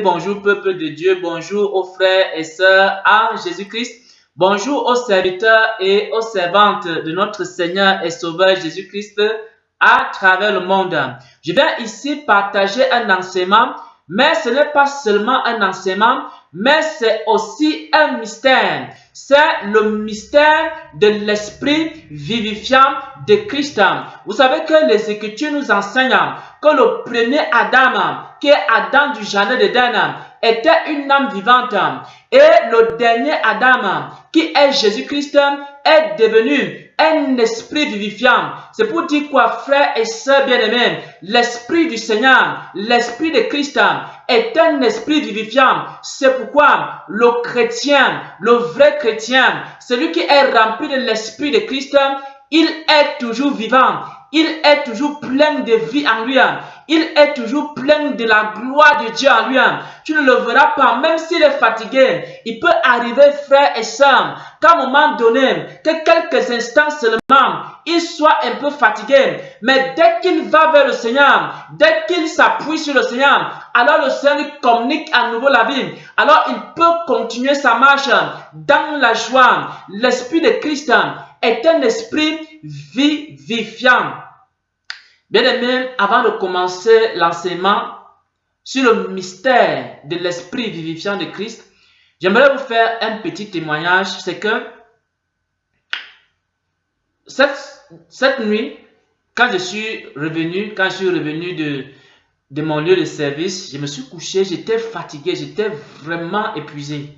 bonjour peuple de Dieu, bonjour aux frères et sœurs en Jésus-Christ, bonjour aux serviteurs et aux servantes de notre Seigneur et Sauveur Jésus-Christ à travers le monde. Je viens ici partager un enseignement, mais ce n'est pas seulement un enseignement, mais c'est aussi un mystère. C'est le mystère de l'esprit vivifiant de Christ. Vous savez que les Écritures nous enseignent que le premier Adam, qui est Adam du jardin d'Éden, était une âme vivante. Et le dernier Adam, qui est Jésus-Christ, est devenu un esprit vivifiant. C'est pour dire quoi, frères et sœurs bien-aimés, l'esprit du Seigneur, l'esprit de Christ est un esprit vivifiant. C'est pourquoi le chrétien, le vrai chrétien, celui qui est rempli de l'esprit de Christ, il est toujours vivant. Il est toujours plein de vie en lui. Il est toujours plein de la gloire de Dieu en lui. Tu ne le verras pas, même s'il est fatigué. Il peut arriver, frère et sœur, qu'à un moment donné, que quelques instants seulement, il soit un peu fatigué. Mais dès qu'il va vers le Seigneur, dès qu'il s'appuie sur le Seigneur, alors le Seigneur lui communique à nouveau la vie. Alors il peut continuer sa marche dans la joie. L'esprit de Christ est un esprit vivifiant. Bien-aimés, avant de commencer l'enseignement sur le mystère de l'esprit vivifiant de Christ, j'aimerais vous faire un petit témoignage. C'est que cette nuit, quand je suis revenu de mon lieu de service, je me suis couché, j'étais fatigué, j'étais vraiment épuisé.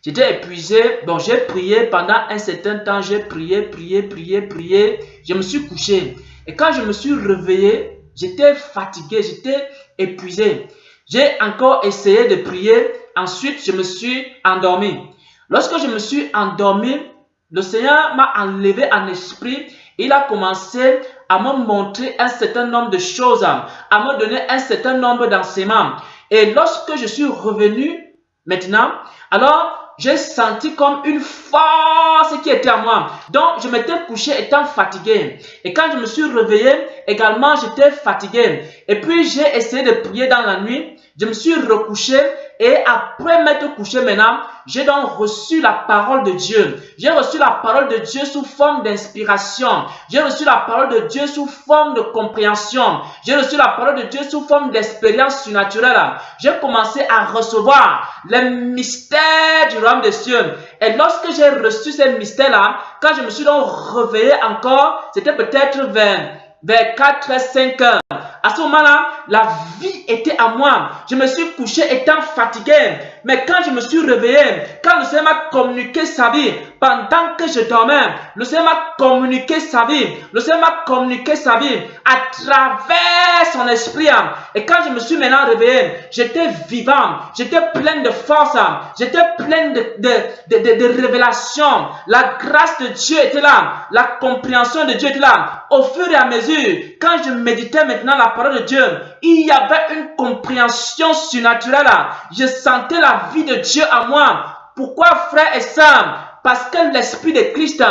J'étais épuisé, bon, j'ai prié pendant un certain temps, j'ai prié, je me suis couché. Et quand je me suis réveillé, j'étais fatigué, j'étais épuisé. J'ai encore essayé de prier, ensuite je me suis endormi. Lorsque je me suis endormi, le Seigneur m'a enlevé en esprit, il a commencé à me montrer un certain nombre de choses, à me donner un certain nombre d'enseignements. Et lorsque je suis revenu maintenant, alors j'ai senti comme une force qui était en moi. Donc, je m'étais couché étant fatigué. Et quand je me suis réveillé, également, j'étais fatigué. Et puis, j'ai essayé de prier dans la nuit. Je me suis recouché. Et après m'être couché maintenant, j'ai donc reçu la parole de Dieu. J'ai reçu la parole de Dieu sous forme d'inspiration. J'ai reçu la parole de Dieu sous forme de compréhension. J'ai reçu la parole de Dieu sous forme d'expérience surnaturelle. J'ai commencé à recevoir les mystères du royaume des cieux. Et lorsque j'ai reçu ces mystères-là, quand je me suis donc réveillé encore, c'était peut-être vers 4 5 heures. À ce moment-là, la vie était à moi. Je me suis couché étant fatigué. Mais quand je me suis réveillé, quand le Seigneur m'a communiqué sa vie, pendant que je dormais, le Seigneur m'a communiqué sa vie. Le Seigneur m'a communiqué sa vie à travers son esprit. Et quand je me suis maintenant réveillé, j'étais vivant. J'étais plein de force. J'étais plein de révélations. La grâce de Dieu était là. La compréhension de Dieu était là. Au fur et à mesure, quand je méditais maintenant la parole de Dieu, il y avait une compréhension surnaturelle. Je sentais la vie de Dieu en moi. Pourquoi, frères et sœurs? Parce que l'esprit de Christ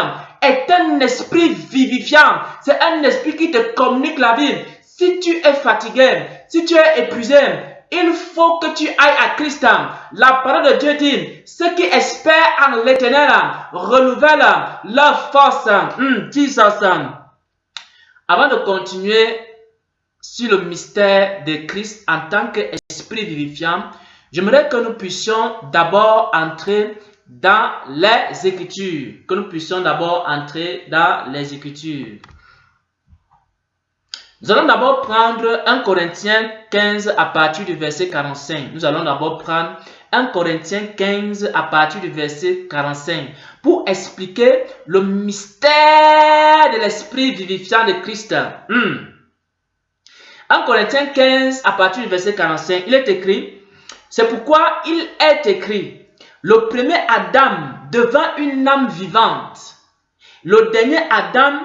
est un esprit vivifiant. C'est un esprit qui te communique la vie. Si tu es fatigué, si tu es épuisé, il faut que tu ailles à Christ. La parole de Dieu dit, ceux qui espèrent en l'Éternel renouvellent leur force. Jesus. Avant de continuer sur le mystère de Christ en tant qu'esprit vivifiant, j'aimerais que nous puissions d'abord entrer dans les Écritures. Que nous puissions d'abord entrer dans les Écritures. Nous allons d'abord prendre 1 Corinthiens 15 à partir du verset 45. Nous allons d'abord prendre 1 Corinthiens 15 à partir du verset 45 pour expliquer le mystère de l'esprit vivifiant de Christ. 1 Corinthiens 15 à partir du verset 45, il est écrit, c'est pourquoi il est écrit, le premier Adam devint une âme vivante. Le dernier Adam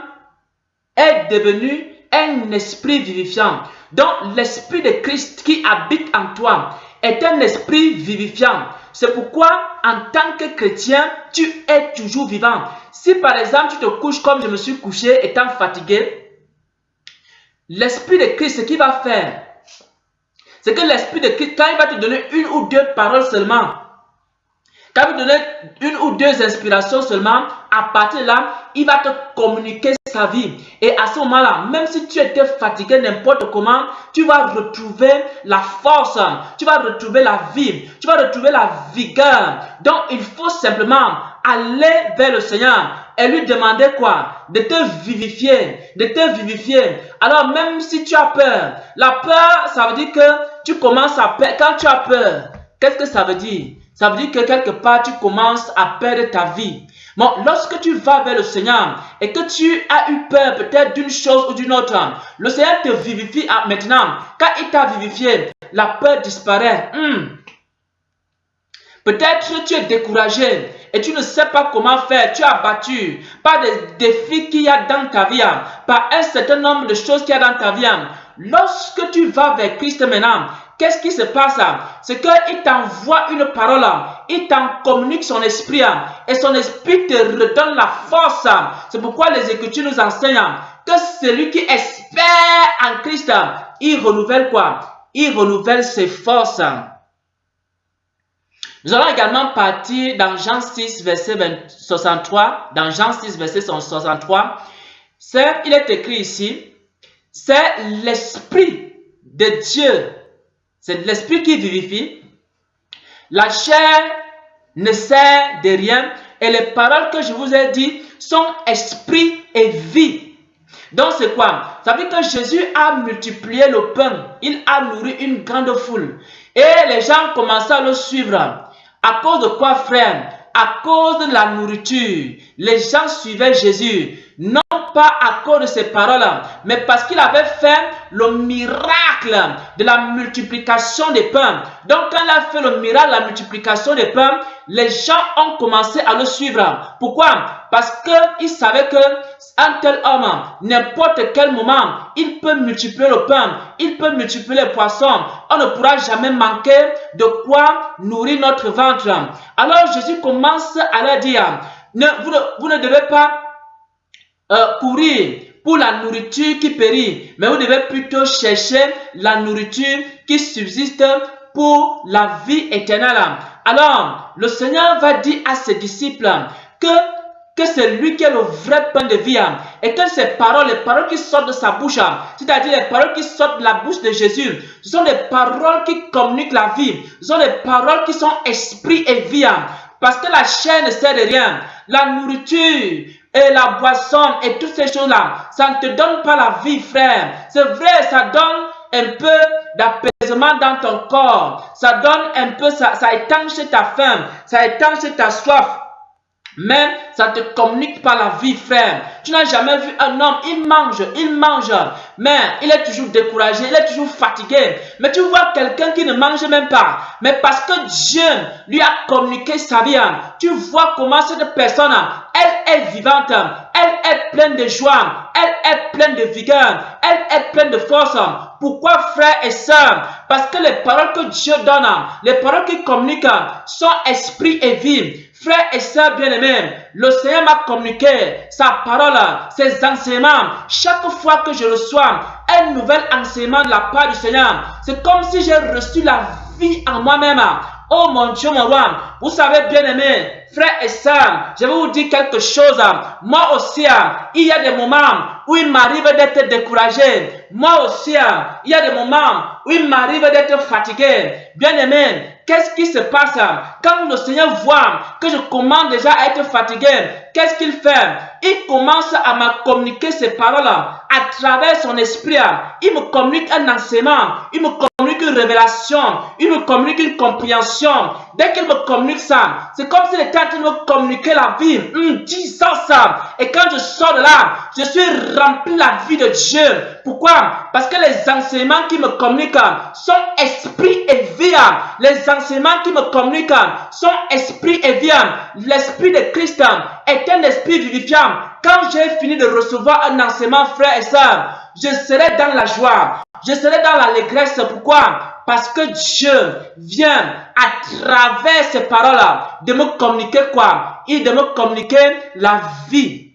est devenu un esprit vivifiant. Donc, l'esprit de Christ qui habite en toi est un esprit vivifiant. C'est pourquoi, en tant que chrétien, tu es toujours vivant. Si par exemple, tu te couches comme je me suis couché étant fatigué, l'esprit de Christ, ce qu'il va faire, c'est que l'Esprit de Christ, quand il va te donner une ou deux paroles seulement, quand il va te donner une ou deux inspirations seulement, à partir de là, il va te communiquer sa vie. Et à ce moment-là, même si tu étais fatigué n'importe comment, tu vas retrouver la force, tu vas retrouver la vie, tu vas retrouver la vigueur. Donc, il faut simplement aller vers le Seigneur et lui demander quoi? De te vivifier, de te vivifier. Alors, même si tu as peur, la peur, ça veut dire que tu commences à perdre. Quand tu as peur, qu'est-ce que ça veut dire? Ça veut dire que quelque part, tu commences à perdre ta vie. Bon, lorsque tu vas vers le Seigneur et que tu as eu peur peut-être d'une chose ou d'une autre, le Seigneur te vivifie maintenant. Quand il t'a vivifié, la peur disparaît. Peut-être tu es découragé et tu ne sais pas comment faire. Tu es abattu par des défis qu'il y a dans ta vie, par un certain nombre de choses qu'il y a dans ta vie. Lorsque tu vas vers Christ maintenant, qu'est-ce qui se passe? C'est qu'il t'envoie une parole, il t'en communique son esprit et son esprit te redonne la force. C'est pourquoi les Écritures nous enseignent que celui qui espère en Christ, il renouvelle quoi? Il renouvelle ses forces. Nous allons également partir dans Jean 6, verset 63. Dans Jean 6, verset 63, il est écrit ici, c'est l'Esprit de Dieu. C'est l'Esprit qui vivifie. La chair ne sert de rien. Et les paroles que je vous ai dites sont esprit et vie. Donc c'est quoi? Ça veut dire que Jésus a multiplié le pain. Il a nourri une grande foule. Et les gens commençaient à le suivre. À cause de quoi, frère? À cause de la nourriture. Les gens suivaient Jésus. Non pas à cause de ses paroles, mais parce qu'il avait fait le miracle de la multiplication des pains. Donc quand il a fait le miracle de la multiplication des pains, les gens ont commencé à le suivre. Pourquoi? Parce qu'ils savaient qu'un tel homme, n'importe quel moment, il peut multiplier le pain, il peut multiplier les poissons. On ne pourra jamais manquer de quoi nourrir notre ventre. Alors Jésus commence à leur dire, vous ne devez pas courir pour la nourriture qui périt, mais vous devez plutôt chercher la nourriture qui subsiste pour la vie éternelle. Alors, le Seigneur va dire à ses disciples que c'est lui qui est le vrai pain de vie et que ces paroles, les paroles qui sortent de sa bouche, c'est-à-dire les paroles qui sortent de la bouche de Jésus, ce sont des paroles qui communiquent la vie, ce sont des paroles qui sont esprit et vie. Parce que la chair ne sert de rien. La nourriture et la boisson et toutes ces choses-là, ça ne te donne pas la vie, frère. C'est vrai, ça donne un peu d'apaisement dans ton corps. Ça donne un peu, ça étanche ta faim, ça étanche ta soif. Mais ça ne te communique pas la vie, frère. Tu n'as jamais vu un homme, il mange, mais il est toujours découragé, il est toujours fatigué. Mais tu vois quelqu'un qui ne mange même pas, mais parce que Dieu lui a communiqué sa vie, tu vois comment cette personne, elle est vivante, elle est pleine de joie, elle est pleine de vigueur, elle est pleine de force. Pourquoi, frères et sœurs? Parce que les paroles que Dieu donne, les paroles qu'il communique sont esprit et vie. Frères et sœurs bien-aimés, le Seigneur m'a communiqué sa parole, ses enseignements. Chaque fois que je reçois un nouvel enseignement de la part du Seigneur, c'est comme si j'ai reçu la vie en moi-même. Oh mon Dieu, mon roi, vous savez bien-aimés, frères et sœurs, je vais vous dire quelque chose. Moi aussi, il y a des moments où il m'arrive d'être découragé. Moi aussi, il y a des moments où il m'arrive d'être fatigué. Bien-aimé, qu'est-ce qui se passe quand le Seigneur voit que je commence déjà à être fatigué? Qu'est-ce qu'il fait? Il commence à me communiquer ses paroles à travers son esprit. Il me communique un enseignement, il me communique une révélation, il me communique une compréhension. Dès qu'il me communique ça, c'est comme s'il était en train de me communiquer la vie. Disant ça. Et quand je sors de là, je suis rempli de la vie de Dieu. Pourquoi? Parce que les enseignements qui me communiquent sont esprit et vie. Les enseignements qui me communiquent sont esprit et vie. L'esprit de Christ est un esprit vivifiant. Quand j'ai fini de recevoir un enseignement, frère et sœur, je serai dans la joie. Je serai dans l'allégresse. Pourquoi? Parce que Dieu vient à travers ces paroles de me communiquer quoi? Et de me communiquer la vie.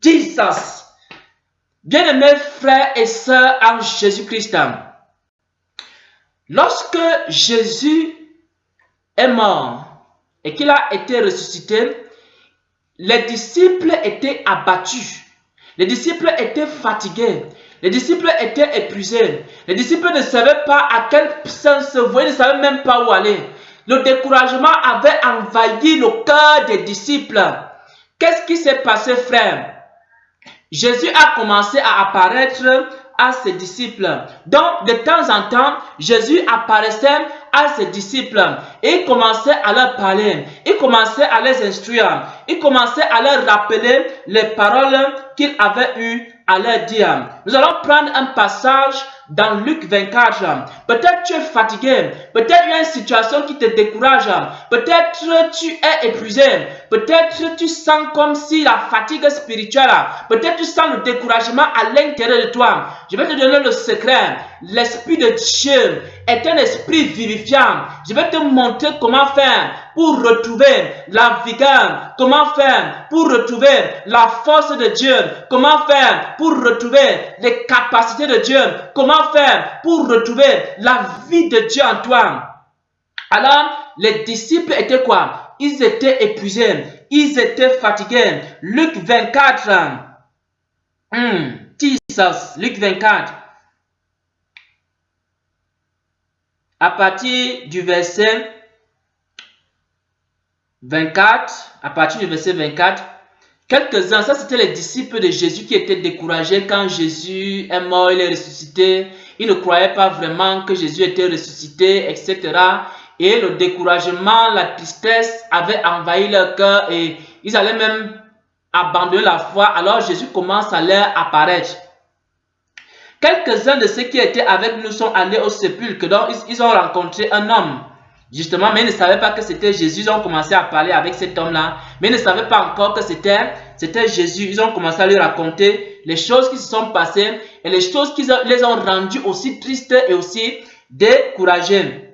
Jesus. Bien-aimés frères et sœurs en Jésus-Christ, Lorsque Jésus est mort et qu'il a été ressuscité, les disciples étaient abattus. Les disciples étaient fatigués. Les disciples étaient épuisés. Les disciples ne savaient pas à quel sens se vouer, ne savaient même pas où aller. Le découragement avait envahi le cœur des disciples. Qu'est-ce qui s'est passé, frère? Jésus a commencé à apparaître à ses disciples. Donc, de temps en temps, Jésus apparaissait à ses disciples et il commençait à leur parler. Il commençait à les instruire. Il commençait à leur rappeler les paroles qu'il avait eues à leur dire. Nous allons prendre un passage dans Luc 24. Peut-être tu es fatigué. Peut-être il y a une situation qui te décourage. Peut-être tu es épuisé. Peut-être tu sens comme si la fatigue spirituelle. Peut-être tu sens le découragement à l'intérieur de toi. Je vais te donner le secret. L'Esprit de Dieu est un esprit vivifiant. Je vais te montrer comment faire pour retrouver la vigueur. Comment faire pour retrouver la force de Dieu. Comment faire pour retrouver les capacités de Dieu. Comment faire pour retrouver la vie de Dieu en toi. Alors, les disciples étaient quoi? Ils étaient épuisés. Ils étaient fatigués. Luc 24. Jesus, Luc 24. À partir du verset 24, quelques-uns, ça c'était les disciples de Jésus qui étaient découragés quand Jésus est mort, il est ressuscité. Ils ne croyaient pas vraiment que Jésus était ressuscité, etc. Et le découragement, la tristesse avait envahi leur cœur et ils allaient même abandonner la foi. Alors Jésus commence à leur apparaître. Quelques-uns de ceux qui étaient avec nous sont allés au sépulcre. Donc, ils ont rencontré un homme. Justement, mais ils ne savaient pas que c'était Jésus. Ils ont commencé à parler avec cet homme-là. Mais ils ne savaient pas encore que c'était Jésus. Ils ont commencé à lui raconter les choses qui se sont passées et les choses qui les ont rendus aussi tristes et aussi découragés.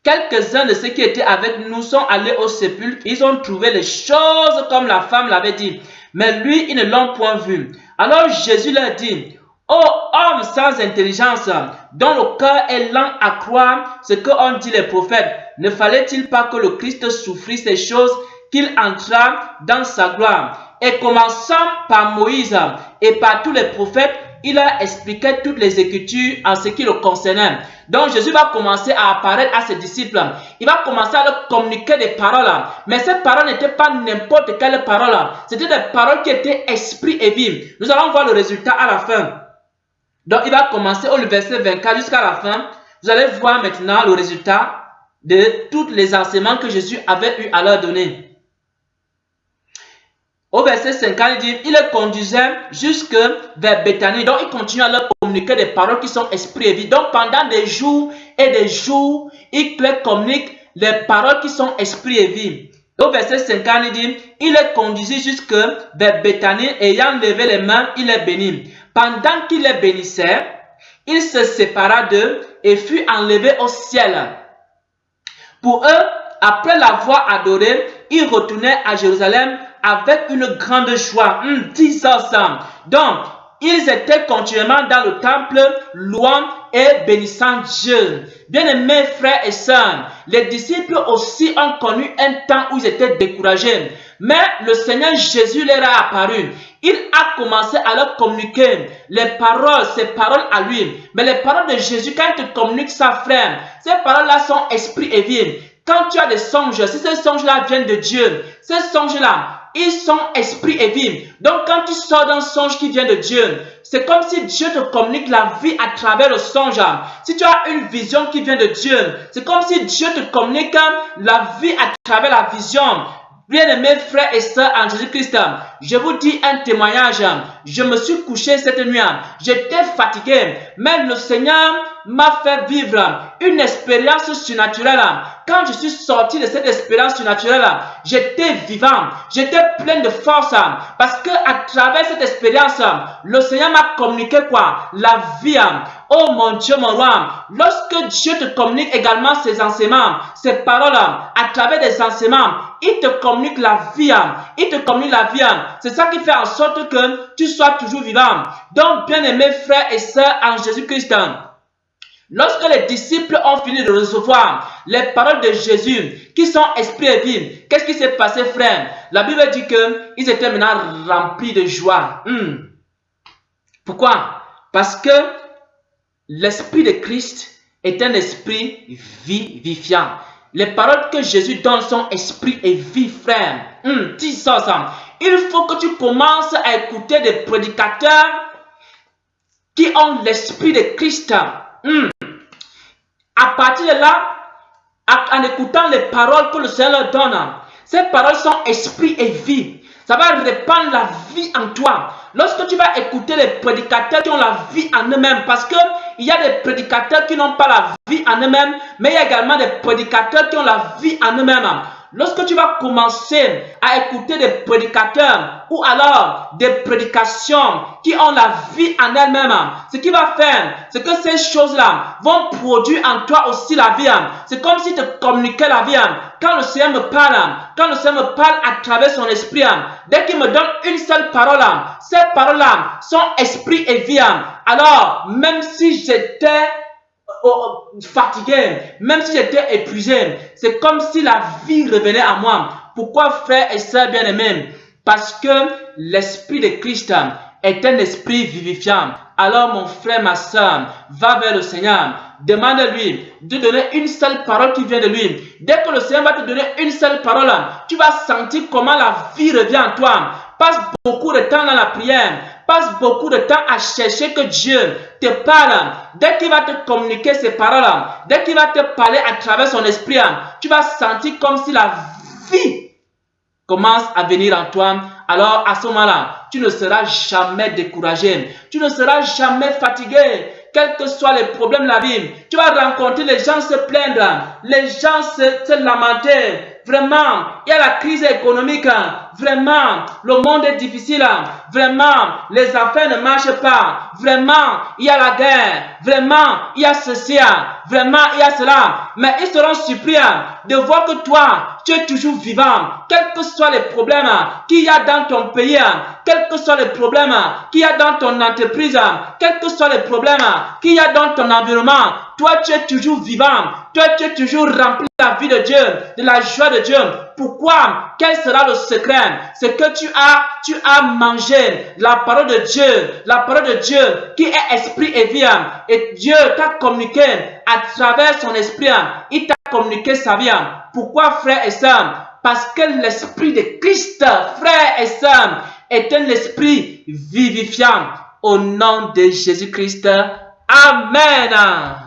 Quelques-uns de ceux qui étaient avec nous sont allés au sépulcre. Ils ont trouvé les choses comme la femme l'avait dit. Mais lui, ils ne l'ont point vu. Alors Jésus leur dit: ô homme sans intelligence, dont le cœur est lent à croire ce qu'ont dit les prophètes, ne fallait-il pas que le Christ souffrit ces choses, qu'il entra dans sa gloire? Et commençant par Moïse et par tous les prophètes, il a expliqué toutes les Écritures en ce qui le concernait. Donc Jésus va commencer à apparaître à ses disciples. Il va commencer à leur communiquer des paroles. Mais ces paroles n'étaient pas n'importe quelle parole. C'était des paroles qui étaient esprit et vie. Nous allons voir le résultat à la fin. Donc il va commencer au verset 24 jusqu'à la fin. Vous allez voir maintenant le résultat de tous les enseignements que Jésus avait eu à leur donner. Au verset 50, il dit: il les conduisait jusque vers Béthanie. Donc, il continue à leur communiquer des paroles qui sont esprit et vie. Donc, pendant des jours et des jours, il leur communique les paroles qui sont esprit et vie. Au verset 50, il dit: il les conduisit jusque vers Béthanie, ayant levé les mains, il les bénit. Pendant qu'il les bénissait, il se sépara d'eux et fut enlevé au ciel. Pour eux, après l'avoir adoré, ils retournaient à Jérusalem avec une grande joie. 10 ans. Donc, ils étaient continuellement dans le temple, louant et bénissant Dieu. Bien-aimés frères et sœurs, les disciples aussi ont connu un temps où ils étaient découragés. Mais le Seigneur Jésus leur a apparu. Il a commencé à leur communiquer les paroles, ses paroles à lui. Mais les paroles de Jésus, quand il te communique ça, frère, ces paroles-là sont esprit et vie. Quand tu as des songes, si ces songes-là viennent de Dieu, ces songes-là, ils sont esprit et vie. Donc, quand tu sors d'un songe qui vient de Dieu, c'est comme si Dieu te communique la vie à travers le songe. Si tu as une vision qui vient de Dieu, c'est comme si Dieu te communique la vie à travers la vision. Bien-aimés frères et sœurs en Jésus-Christ, je vous dis un témoignage. Je me suis couché cette nuit. J'étais fatigué, mais le Seigneur m'a fait vivre une expérience surnaturelle. Quand je suis sorti de cette expérience surnaturelle, j'étais vivant, j'étais plein de force. Parce que à travers cette expérience, le Seigneur m'a communiqué quoi? La vie. Oh mon Dieu, mon roi, lorsque Dieu te communique également ses enseignements, ses paroles, à travers des enseignements, il te communique la vie. Il te communique la vie. C'est ça qui fait en sorte que tu sois toujours vivant. Donc, bien-aimés frères et sœurs en Jésus-Christ, Lorsque les disciples ont fini de recevoir les paroles de Jésus, qui sont esprit et vie, qu'est-ce qui s'est passé, frère? La Bible dit qu'ils étaient maintenant remplis de joie. Pourquoi? Parce que l'esprit de Christ est un esprit vivifiant. Les paroles que Jésus donne sont esprit et vie, frère. Dis ça ensemble. Il faut que tu commences à écouter des prédicateurs qui ont l'esprit de Christ. À partir de là, en écoutant les paroles que le Seigneur leur donne, ces paroles sont esprit et vie. Ça va répandre la vie en toi. Lorsque tu vas écouter les prédicateurs qui ont la vie en eux-mêmes, parce qu'il y a des prédicateurs qui n'ont pas la vie en eux-mêmes, mais il y a également des prédicateurs qui ont la vie en eux-mêmes. Lorsque tu vas commencer à écouter des prédicateurs ou alors des prédications qui ont la vie en elles-mêmes, ce qui va faire, c'est que ces choses-là vont produire en toi aussi la vie. C'est comme si tu communiquais la vie. Quand le Seigneur me parle, à travers son esprit, dès qu'il me donne une seule parole, ces paroles-là sont esprit et vie. Alors, même si j'étais fatigué, même si j'étais épuisé, c'est comme si la vie revenait à moi. Pourquoi, frère et sœurs bien-aimés? Parce que l'esprit de Christ est un esprit vivifiant. Alors mon frère, ma sœur, va vers le Seigneur, demande-lui de donner une seule parole qui vient de lui. Dès que le Seigneur va te donner une seule parole, tu vas sentir comment la vie revient en toi. Passe beaucoup de temps dans la prière. Passe beaucoup de temps à chercher que Dieu te parle. Dès qu'il va te communiquer ces paroles, dès qu'il va te parler à travers son esprit, tu vas sentir comme si la vie commence à venir en toi. Alors à ce moment-là, tu ne seras jamais découragé. Tu ne seras jamais fatigué. Quels que soient les problèmes de la vie, tu vas rencontrer les gens se plaindre, les gens se lamenter. Vraiment, il y a la crise économique. Vraiment, le monde est difficile. Vraiment, les affaires ne marchent pas. Vraiment, il y a la guerre. Vraiment, il y a ceci. Vraiment, il y a cela. Mais ils seront surpris de voir que toi, tu es toujours vivant. Quels que soient les problèmes qu'il y a dans ton pays, quels que soient les problèmes qu'il y a dans ton entreprise, quels que soient les problèmes qu'il y a dans ton environnement, toi, tu es toujours vivant. Toi, tu es toujours rempli de la vie de Dieu, de la joie de Dieu. Pourquoi? Quel sera le secret? C'est que tu as mangé la parole de Dieu qui est esprit et vie. Et Dieu t'a communiqué à travers son esprit. Il t'a communiqué sa vie. Pourquoi, frère et sœur? Parce que l'esprit de Christ, frère et sœur, est un esprit vivifiant. Au nom de Jésus-Christ. Amen.